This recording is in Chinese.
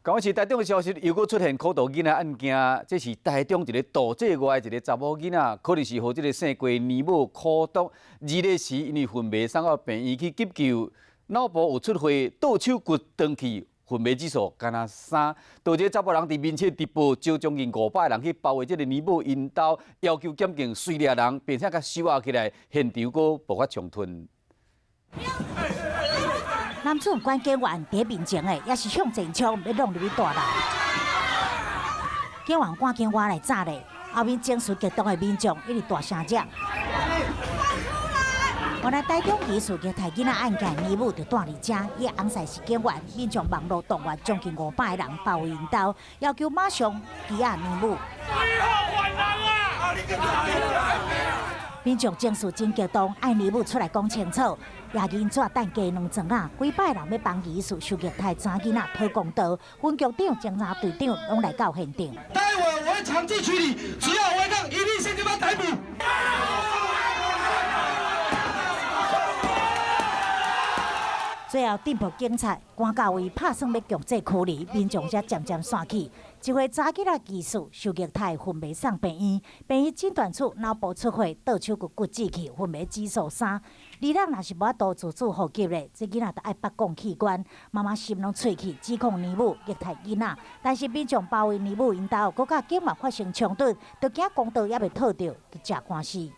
讲是台中的消息，又搁出现苦毒囡仔案件，这是台中一个岛际外一个查某囡仔，可能是和这个姓郭年母苦毒，二日时因为昏迷送到病院去急救，脑部有出血，倒手骨断去，昏迷指数干那3，导致查甫人伫面前直播，招将近500人去包围这个年母因兜，要求检警随掠人，并且甲收押起来，现场搁爆发冲突。男子管警员伫面前的，也是向前冲，要弄入去大楼。警员赶紧挖来炸咧，后面情绪激动的民众一直大声叫。原来台中疑似虐待囡仔案件，年母就带伫遮，伊的翁婿是警员，民众网络动员将近500个人包围因兜，要求马上羁押年母。民众情绪真激动，爱年母出来讲清楚。夜间纸等加2庄啊，几百人要帮疑似受虐待查囡仔讨公道。分局长、警察队长拢来到现场。待会我会长期处理，只要违抗，一律先给他逮捕。最后，镇暴警察赶到位，拍算要强制驱离，民众才渐渐散去。一位查囡仔疑似受虐待，昏迷送病院，病院诊断出脑部出血，倒手骨折去，昏迷指数3。二人若是无法度自主呼吸咧，这囡仔就爱拔供器官，妈妈心拢碎去，指控年母虐待囡仔。但是民众包围年母因兜，佮警员发生冲突，就惊公道也未讨到，就吃官司。